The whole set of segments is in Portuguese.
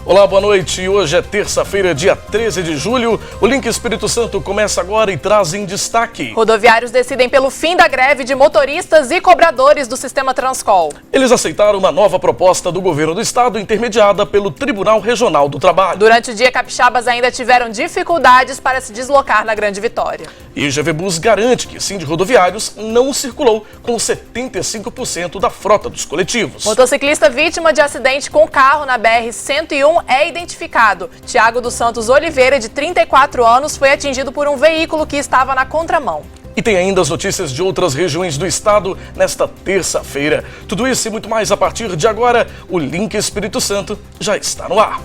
Olá, boa noite. Hoje é terça-feira, dia 13 de julho. O Link Espírito Santo começa agora e traz em destaque. Rodoviários decidem pelo fim da greve de motoristas e cobradores do sistema Transcol. Eles aceitaram uma nova proposta do governo do estado, intermediada pelo Tribunal Regional do Trabalho. Durante o dia, capixabas ainda tiveram dificuldades para se deslocar na Grande Vitória. E GVBus garante que Sindrodoviários não circulou com 75% da frota dos coletivos. Motociclista vítima de acidente com carro na BR-101 é identificado. Tiago dos Santos Oliveira, de 34 anos, foi atingido por um veículo que estava na contramão. E tem ainda as notícias de outras regiões do estado nesta terça-feira. Tudo isso e muito mais a partir de agora. O Link Espírito Santo já está no ar.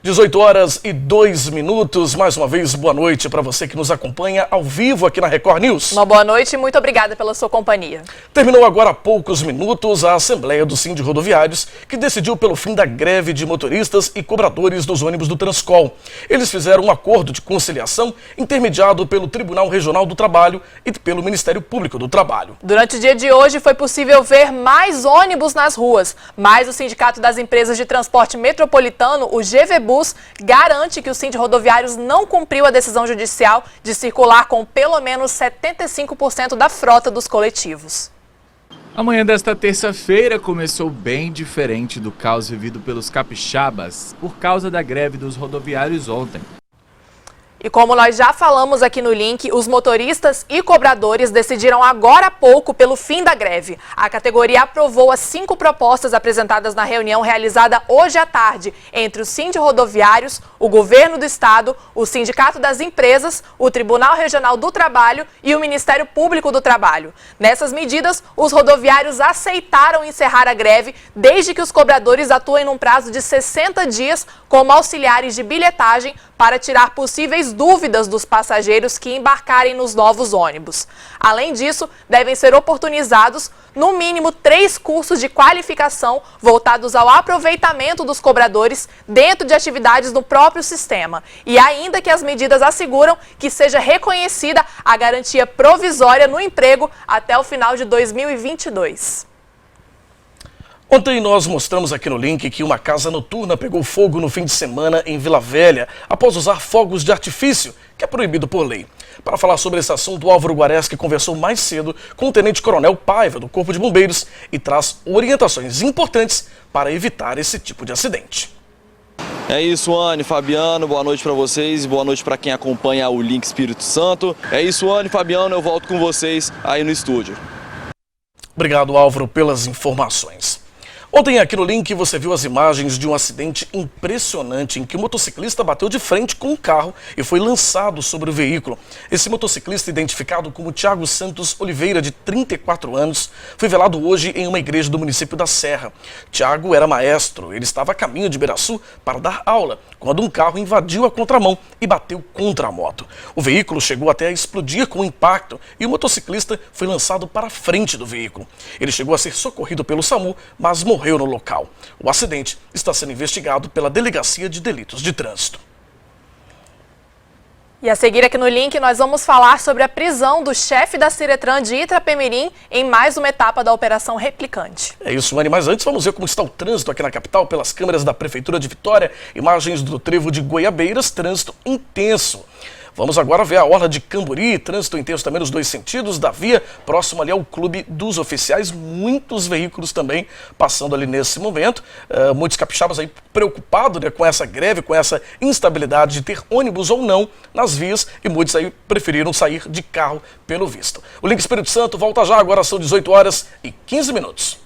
(18h02). Mais uma vez, boa noite para você que nos acompanha ao vivo aqui na Record News. Uma boa noite e muito obrigada pela sua companhia. Terminou agora há poucos minutos a Assembleia do Sindrodoviários, que decidiu pelo fim da greve de motoristas e cobradores dos ônibus do Transcol. Eles fizeram um acordo de conciliação intermediado pelo Tribunal Regional do Trabalho e pelo Ministério Público do Trabalho. Durante o dia de hoje foi possível ver mais ônibus nas ruas, mas o Sindicato das Empresas de Transporte Metropolitano, o GVBus, garante que o Sindrodoviários não cumpriu a decisão judicial de circular com pelo menos 75% da frota dos coletivos. A manhã desta terça-feira começou bem diferente do caos vivido pelos capixabas por causa da greve dos rodoviários ontem. E como nós já falamos aqui no Link, os motoristas e cobradores decidiram agora há pouco pelo fim da greve. A categoria aprovou as 5 propostas apresentadas na reunião realizada hoje à tarde entre os Sindrodoviários, o Governo do Estado, o Sindicato das Empresas, o Tribunal Regional do Trabalho e o Ministério Público do Trabalho. Nessas medidas, os rodoviários aceitaram encerrar a greve desde que os cobradores atuem num prazo de 60 dias como auxiliares de bilhetagem para tirar possíveis dúvidas dos passageiros que embarcarem nos novos ônibus. Além disso, devem ser oportunizados, no mínimo, 3 cursos de qualificação voltados ao aproveitamento dos cobradores dentro de atividades do próprio sistema. E ainda que as medidas asseguram que seja reconhecida a garantia provisória no emprego até o final de 2022. Ontem nós mostramos aqui no Link que uma casa noturna pegou fogo no fim de semana em Vila Velha, após usar fogos de artifício, que é proibido por lei. Para falar sobre esse assunto, o Álvaro Guareschi conversou mais cedo com o Tenente Coronel Paiva, do Corpo de Bombeiros, e traz orientações importantes para evitar esse tipo de acidente. É isso, Anne, Fabiano, boa noite para vocês e boa noite para quem acompanha o Link Espírito Santo. É isso, Anne, Fabiano, eu volto com vocês aí no estúdio. Obrigado, Álvaro, pelas informações. Ontem aqui no Link você viu as imagens de um acidente impressionante em que o motociclista bateu de frente com um carro e foi lançado sobre o veículo. Esse motociclista, identificado como Tiago Santos Oliveira, de 34 anos, foi velado hoje em uma igreja do município da Serra. Tiago era maestro, ele estava a caminho de Ibiraçu para dar aula, quando um carro invadiu a contramão e bateu contra a moto. O veículo chegou até a explodir com o impacto e o motociclista foi lançado para a frente do veículo. Ele chegou a ser socorrido pelo SAMU, mas morreu no local. O acidente está sendo investigado pela Delegacia de Delitos de Trânsito. E a seguir aqui no Link nós vamos falar sobre a prisão do chefe da Ciretran de Itrapemirim em mais uma etapa da Operação Replicante. É isso, Anny, mas antes vamos ver como está o trânsito aqui na capital pelas câmeras da Prefeitura de Vitória. Imagens do trevo de Goiabeiras, trânsito intenso. Vamos agora ver a orla de Camburi, trânsito intenso também nos 2 sentidos da via, próximo ali ao Clube dos Oficiais, muitos veículos também passando ali nesse momento. Muitos capixabas aí preocupados, né, com essa greve, com essa instabilidade de ter ônibus ou não nas vias, e muitos aí preferiram sair de carro pelo visto. O Link Espírito Santo volta já, agora são 18h15.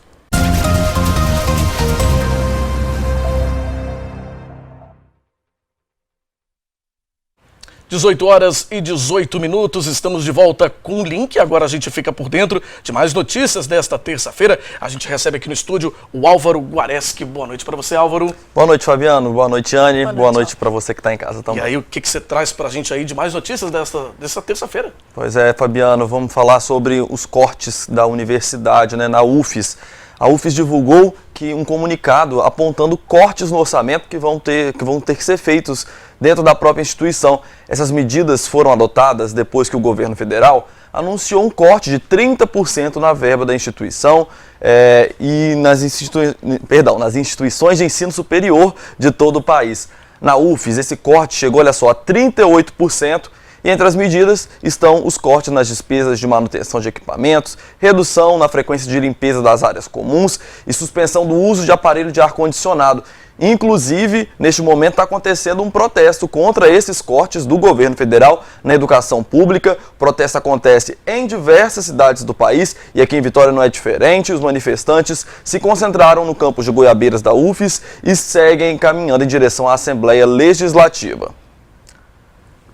18h18, estamos de volta com o Link. Agora a gente fica por dentro de mais notícias desta terça-feira. A gente recebe aqui no estúdio o Álvaro Guareschi. Boa noite para você, Álvaro. Boa noite, Fabiano. Boa noite, Anne. Boa noite para você que está em casa também. E aí, o que você traz para a gente aí de mais notícias dessa terça-feira? Pois é, Fabiano, vamos falar sobre os cortes da universidade, né, na UFES. A UFES divulgou que um comunicado apontando cortes no orçamento que vão ter que ser feitos dentro da própria instituição. Essas medidas foram adotadas depois que o governo federal anunciou um corte de 30% na verba da instituição e nas instituições de ensino superior de todo o país. Na UFES, esse corte chegou, olha só, a 38%. E entre as medidas estão os cortes nas despesas de manutenção de equipamentos, redução na frequência de limpeza das áreas comuns e suspensão do uso de aparelho de ar-condicionado. Inclusive, neste momento está acontecendo um protesto contra esses cortes do governo federal na educação pública. O protesto acontece em diversas cidades do país e aqui em Vitória não é diferente. Os manifestantes se concentraram no campus de Goiabeiras da UFES e seguem caminhando em direção à Assembleia Legislativa.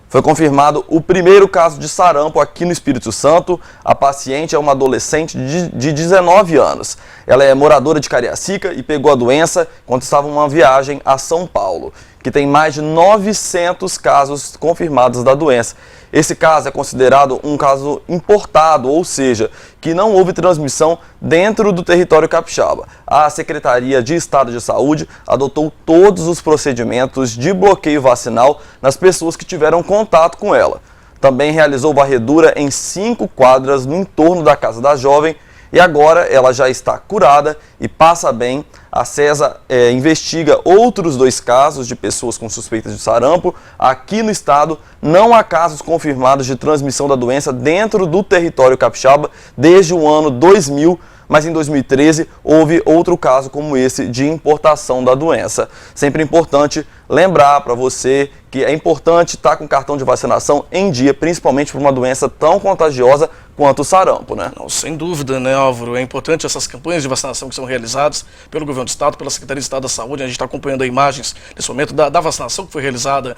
Foi confirmado o primeiro caso de sarampo aqui no Espírito Santo. A paciente é uma adolescente de 19 anos. Ela é moradora de Cariacica e pegou a doença quando estava em uma viagem a São Paulo, que tem mais de 900 casos confirmados da doença. Esse caso é considerado um caso importado, ou seja, que não houve transmissão dentro do território capixaba. A Secretaria de Estado de Saúde adotou todos os procedimentos de bloqueio vacinal nas pessoas que tiveram contato com ela. Também realizou varredura em 5 quadras no entorno da casa da jovem e agora ela já está curada e passa bem. A CESA investiga outros 2 casos de pessoas com suspeitas de sarampo. Aqui no estado não há casos confirmados de transmissão da doença dentro do território capixaba desde o ano 2000, mas em 2013 houve outro caso como esse de importação da doença. Sempre importante lembrar para você que é importante estar com cartão de vacinação em dia, principalmente por uma doença tão contagiosa quanto o sarampo, né? Não, sem dúvida, né, Álvaro? É importante essas campanhas de vacinação que são realizadas pelo Governo do Estado, pela Secretaria de Estado da Saúde. A gente está acompanhando imagens nesse momento da vacinação que foi realizada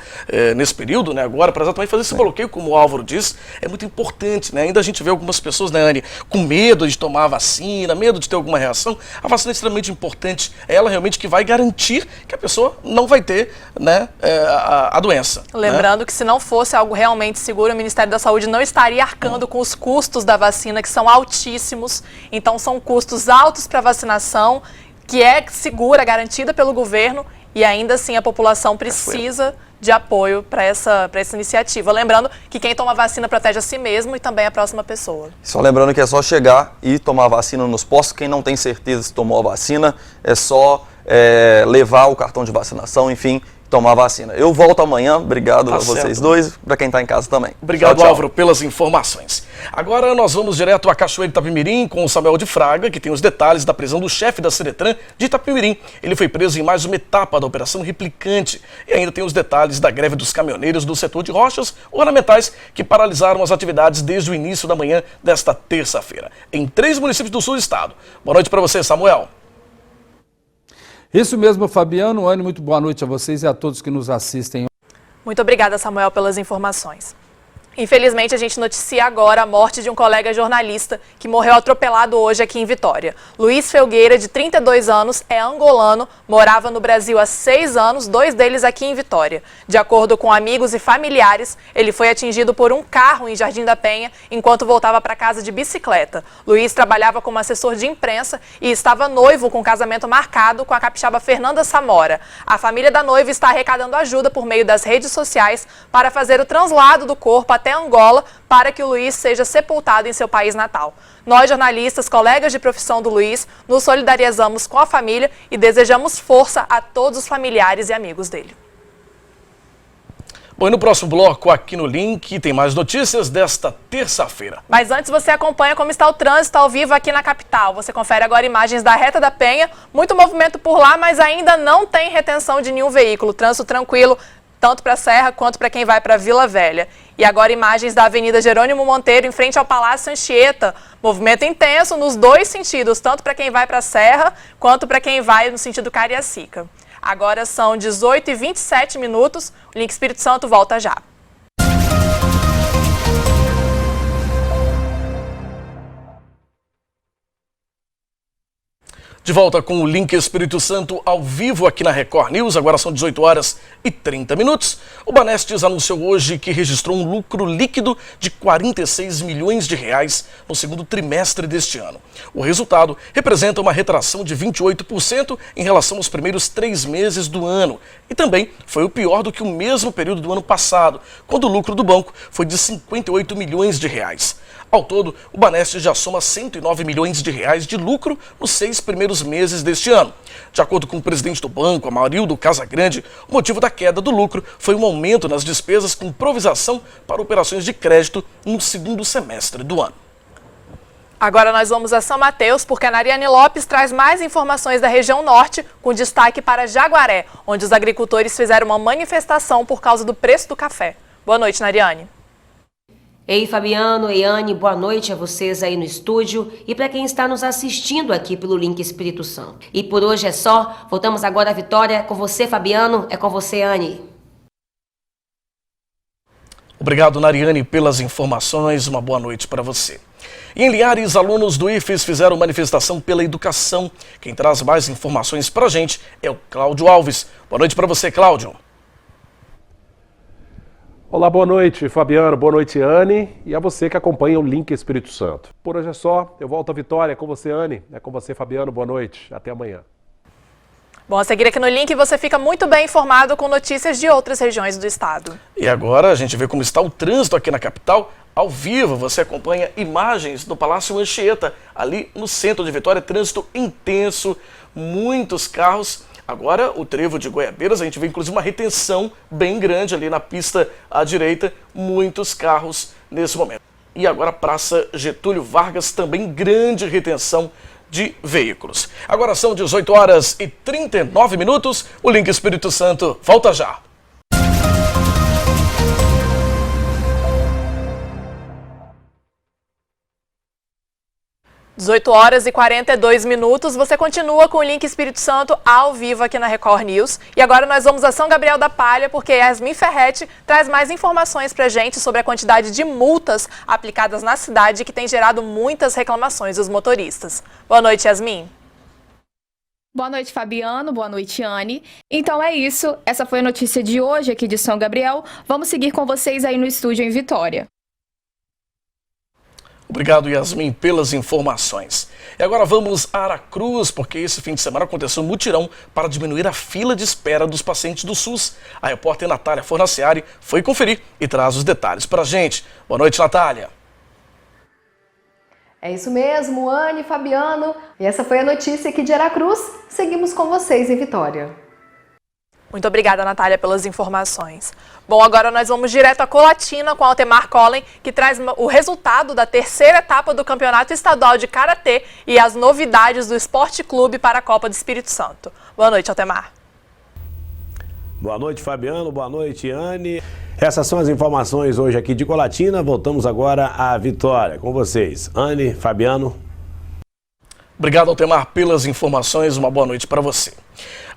nesse período, né, agora, para exatamente fazer esse bloqueio, como o Álvaro diz, é muito importante, né? Ainda a gente vê algumas pessoas, né, Anne, com medo de tomar a vacina, medo de ter alguma reação. A vacina é extremamente importante, é ela realmente que vai garantir que a pessoa não vai ter, né, a doença. Lembrando, né, que se não fosse algo realmente seguro, o Ministério da Saúde não estaria arcando com os custos da vacina, que são altíssimos. Então são custos altos para a vacinação, que é segura, garantida pelo governo, e ainda assim a população precisa de apoio para essa iniciativa. Lembrando que quem toma vacina protege a si mesmo e também a próxima pessoa. Só lembrando que é só chegar e tomar a vacina nos postos. Quem não tem certeza se tomou a vacina, é só levar o cartão de vacinação, enfim, tomar a vacina. Eu volto amanhã, obrigado a vocês dois, para quem está em casa também. Obrigado, tchau, tchau, Álvaro, pelas informações. Agora nós vamos direto a Cachoeira de Itapemirim com o Samuel de Fraga, que tem os detalhes da prisão do chefe da Ciretran de Itapemirim. Ele foi preso em mais uma etapa da Operação Replicante. E ainda tem os detalhes da greve dos caminhoneiros do setor de rochas ornamentais que paralisaram as atividades desde o início da manhã desta terça-feira, em 3 municípios do sul do estado. Boa noite para você, Samuel. Isso mesmo, Fabiano. Anne, muito boa noite a vocês e a todos que nos assistem. Muito obrigada, Samuel, pelas informações. Infelizmente, a gente noticia agora a morte de um colega jornalista que morreu atropelado hoje aqui em Vitória. Luiz Felgueira, de 32 anos, é angolano, morava no Brasil há 6 anos, 2 deles aqui em Vitória. De acordo com amigos e familiares, ele foi atingido por um carro em Jardim da Penha enquanto voltava para casa de bicicleta. Luiz trabalhava como assessor de imprensa e estava noivo com casamento marcado com a capixaba Fernanda Samora. A família da noiva está arrecadando ajuda por meio das redes sociais para fazer o translado do corpo até Angola para que o Luiz seja sepultado em seu país natal. Nós, jornalistas, colegas de profissão do Luiz, nos solidarizamos com a família e desejamos força a todos os familiares e amigos dele. Bom, e no próximo bloco, aqui no Link, tem mais notícias desta terça-feira. Mas antes você acompanha como está o trânsito ao vivo aqui na capital. Você confere agora imagens da Reta da Penha, muito movimento por lá, mas ainda não tem retenção de nenhum veículo. Trânsito tranquilo, tanto para a Serra quanto para quem vai para Vila Velha. E agora imagens da Avenida Jerônimo Monteiro, em frente ao Palácio Anchieta. Movimento intenso nos 2 sentidos, tanto para quem vai para a Serra quanto para quem vai no sentido Cariacica. Agora são 18h27. O Link Espírito Santo volta já. De volta com o Link Espírito Santo ao vivo aqui na Record News, agora são 18 horas e 30 minutos. O Banestes anunciou hoje que registrou um lucro líquido de 46 milhões de reais no segundo trimestre deste ano. O resultado representa uma retração de 28% em relação aos primeiros 3 meses do ano e também foi o pior do que o mesmo período do ano passado, quando o lucro do banco foi de 58 milhões de reais. Ao todo, o Banestes já soma 109 milhões de reais de lucro nos 6 primeiros meses deste ano. De acordo com o presidente do banco, Amarildo Casagrande, o motivo da queda do lucro foi um aumento nas despesas com improvisação para operações de crédito no segundo semestre do ano. Agora nós vamos a São Mateus, porque a Nariane Lopes traz mais informações da região norte, com destaque para Jaguaré, onde os agricultores fizeram uma manifestação por causa do preço do café. Boa noite, Nariane. Ei, Fabiano, ei, Anne, boa noite a vocês aí no estúdio e para quem está nos assistindo aqui pelo Link Espírito Santo. E por hoje é só, voltamos agora à Vitória. Com você, Fabiano, é com você, Anne. Obrigado, Nariane, pelas informações. Uma boa noite para você. E em Linhares, alunos do IFES fizeram manifestação pela educação. Quem traz mais informações para a gente é o Cláudio Alves. Boa noite para você, Cláudio. Olá, boa noite, Fabiano, boa noite, Anne, e a você que acompanha o Link Espírito Santo. Por hoje é só, eu volto à Vitória, é com você, Anne, é com você, Fabiano, boa noite, até amanhã. Bom, a seguir aqui no Link você fica muito bem informado com notícias de outras regiões do estado. E agora a gente vê como está o trânsito aqui na capital. Ao vivo, você acompanha imagens do Palácio Anchieta, ali no centro de Vitória, trânsito intenso, muitos carros. Agora, o trevo de Goiabeiras, a gente vê inclusive uma retenção bem grande ali na pista à direita, muitos carros nesse momento. E agora, Praça Getúlio Vargas, também grande retenção de veículos. Agora são 18 horas e 39 minutos, o Link Espírito Santo volta já. 18 horas e 42 minutos, você continua com o Link Espírito Santo ao vivo aqui na Record News. E agora nós vamos a São Gabriel da Palha, porque Yasmin Ferretti traz mais informações pra gente sobre a quantidade de multas aplicadas na cidade que tem gerado muitas reclamações dos motoristas. Boa noite, Yasmin. Boa noite, Fabiano. Boa noite, Anne. Então é isso. Essa foi a notícia de hoje aqui de São Gabriel. Vamos seguir com vocês aí no estúdio em Vitória. Obrigado, Yasmin, pelas informações. E agora vamos a Aracruz, porque esse fim de semana aconteceu um mutirão para diminuir a fila de espera dos pacientes do SUS. A repórter Natália Fornaciari foi conferir e traz os detalhes para a gente. Boa noite, Natália. É isso mesmo, Anne, Fabiano. E essa foi a notícia aqui de Aracruz. Seguimos com vocês em Vitória. Muito obrigada, Natália, pelas informações. Bom, agora nós vamos direto a Colatina com Altemar Collen, que traz o resultado da terceira etapa do Campeonato Estadual de Karatê e as novidades do Esporte Clube para a Copa do Espírito Santo. Boa noite, Altemar. Boa noite, Fabiano. Boa noite, Anne. Essas são as informações hoje aqui de Colatina. Voltamos agora à Vitória. Com vocês, Anne, Fabiano. Obrigado, Altemar, pelas informações. Uma boa noite para você.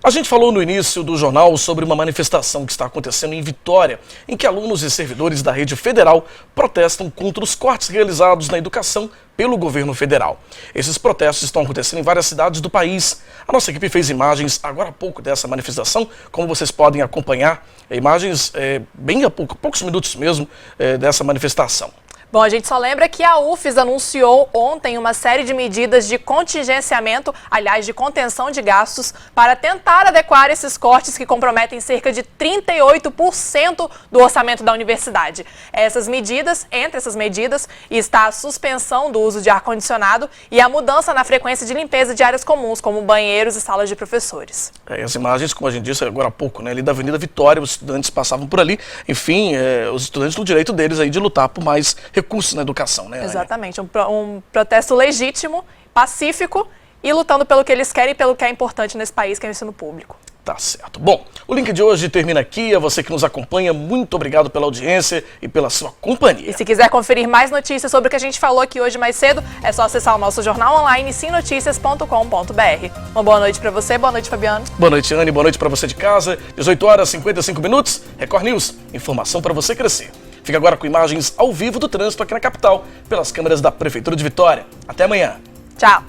A gente falou no início do jornal sobre uma manifestação que está acontecendo em Vitória, em que alunos e servidores da rede federal protestam contra os cortes realizados na educação pelo governo federal. Esses protestos estão acontecendo em várias cidades do país. A nossa equipe fez imagens agora há pouco dessa manifestação, como vocês podem acompanhar, imagens bem há poucos minutos mesmo dessa manifestação. Bom, a gente só lembra que a UFES anunciou ontem uma série de medidas de contingenciamento, aliás, de contenção de gastos, para tentar adequar esses cortes que comprometem cerca de 38% do orçamento da universidade. Entre essas medidas, está a suspensão do uso de ar-condicionado e a mudança na frequência de limpeza de áreas comuns, como banheiros e salas de professores. As imagens, como a gente disse agora há pouco, ali da Avenida Vitória, os estudantes passavam por ali, enfim, os estudantes no direito deles aí de lutar por mais recursos na educação, né? Exatamente, um protesto legítimo, pacífico e lutando pelo que eles querem e pelo que é importante nesse país, que é o ensino público. Tá certo. Bom, o link de hoje termina aqui. A você que nos acompanha, muito obrigado pela audiência e pela sua companhia. E se quiser conferir mais notícias sobre o que a gente falou aqui hoje mais cedo, é só acessar o nosso jornal online simnoticias.com.br. Uma boa noite para você, boa noite, Fabiano. Boa noite, Anne, boa noite para você de casa. 18 horas e 55 minutos, Record News, informação para você crescer. Fica agora com imagens ao vivo do trânsito aqui na capital, pelas câmeras da Prefeitura de Vitória. Até amanhã. Tchau.